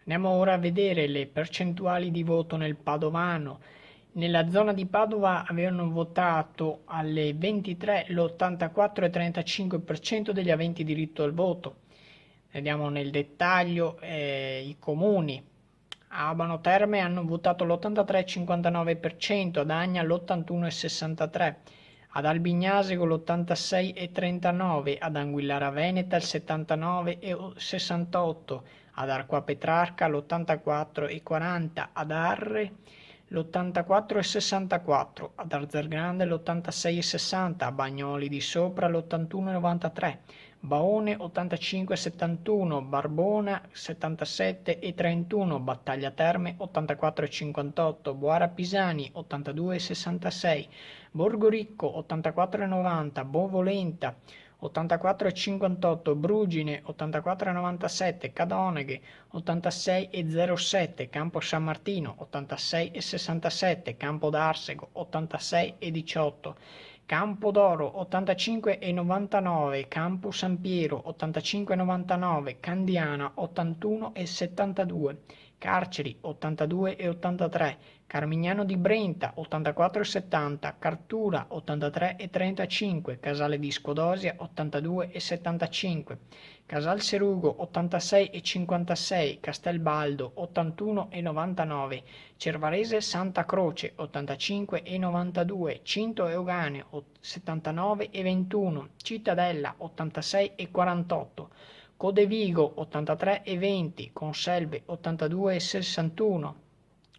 Andiamo ora a vedere le percentuali di voto nel padovano. Nella zona di Padova avevano votato alle 23 l'84,35% degli aventi diritto al voto. Vediamo nel dettaglio i comuni. A Abano Terme hanno votato l'83,59%, ad Agna l'81,63%, ad Albignasego l'86,39%, ad Anguillara Veneta il 79,68%, ad Arqua Petrarca l'84,40%, ad Arre l'84,64%, ad Arzergrande l'86,60%, a Bagnoli di Sopra l'81,93%, Baone 85,71, Barbona 77,31, Battaglia Terme 84,58, Boara Pisani 82,66, Borgoricco 84,90, Bovolenta 84,58, Brugine 84,97, Cadoneghe 86,07, Campo San Martino 86,67, Campo d'Arsego 86,18, Campodoro 85,99, Campo San Piero 85,99, Candiana 81,72, Carceri 82,83, Carmignano di Brenta 84,70, Cartura 83,35, Casale di Scodosia 82,75, Casal Serugo 86,56, Castelbaldo 81,99, Cervarese Santa Croce 85,92, Cinto Euganeo 79,21, Cittadella 86,48, Codevigo 83,20, Conselve 82,61,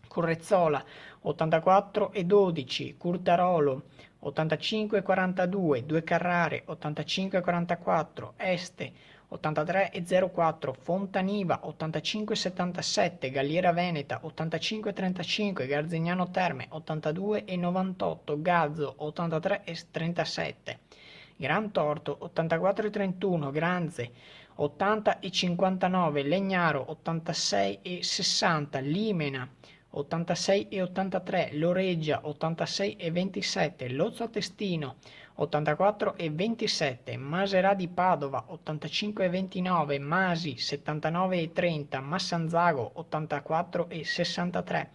Correzzola 84,12, Curtarolo 85,42, Due Carrare 85,44, Este 83,04, Fontaniva 85,77, Galliera Veneta 85,35, Garzignano Terme 82,98, Gazzo 83,37, Gran Torto 84,31, Granze 80,59, Legnaro 86,60, Limena 86,83, Loreggia 86,27, Lozzo Testino 84,27, Maserà di Padova 85,29, Masi 79,30, Massanzago 84,63,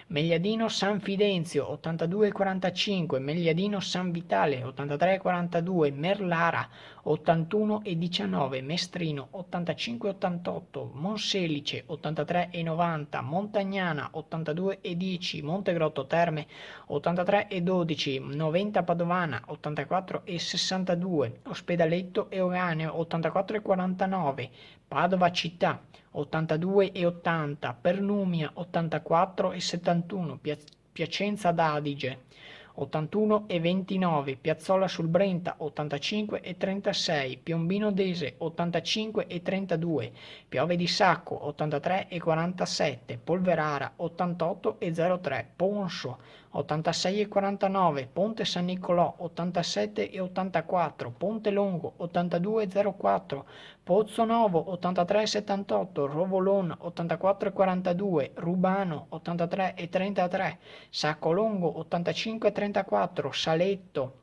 Megliadino San Fidenzio 82,45, Megliadino San Vitale 83,42, Merlara 81,19, Mestrino 85,88, Monselice 83,90, Montagnana 82,10, Montegrotto Terme 83,12, Noventa Padovana 84,62, Ospedaletto Euganeo 84,49, Padova Città 82,80, Pernumia 84,71, Piacenza d'Adige 81,29, Piazzola sul Brenta 85,36, Piombino Dese 85,32, Piove di Sacco 83,47, Polverara 88,03, Ponso 86,49, Ponte San Nicolò 87,84, Ponte Longo 82,04, Pozzo Novo 83,78, Rovolon 84,42, Rubano 83,33, Sacco Longo 85,34, Saletto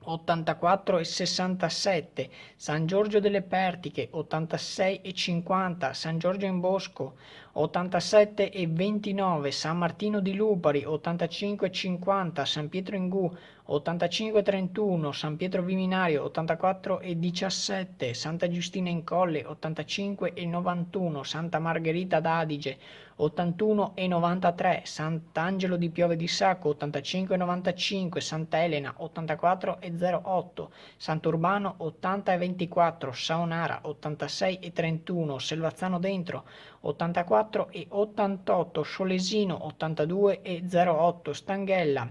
84,67, San Giorgio delle Pertiche 86,50, San Giorgio in Bosco 87,29, San Martino di Lupari 85,50, San Pietro in Gu 85,31, San Pietro Viminario 84,17, Santa Giustina in Colle 85,91, Santa Margherita d'Adige 81,93, Sant'Angelo di Piove di Sacco 85,95, Santa Elena 84,08, Sant'Urbano 80,24, Saonara 86,31, Selvazzano Dentro 84,88, Sciolesino 82,08, Stanghella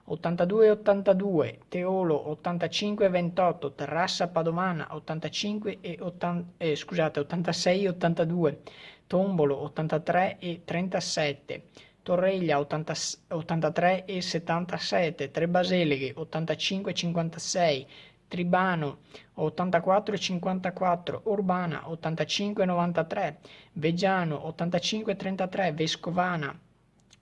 82,82, Teolo 85,28, Terrassa Padovana 86,82, Tombolo 83,37, Torreglia 83,77, Trebaseleghe 85,56, Tribano 84,54, Urbana 85,93, Veggiano 85,33, Vescovana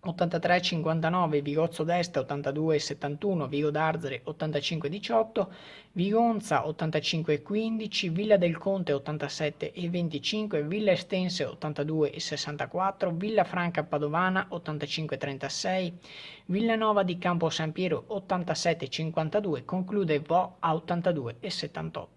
83,59, Vigozzo d'Este 82,71, Vigo d'Arzere 85,18, Vigonza 85,15, Villa del Conte 87,25, Villa Estense 82,64, Villa Franca Padovana 85,36, Villanova di Campo San Piero 87,52, conclude Vo a 82,78.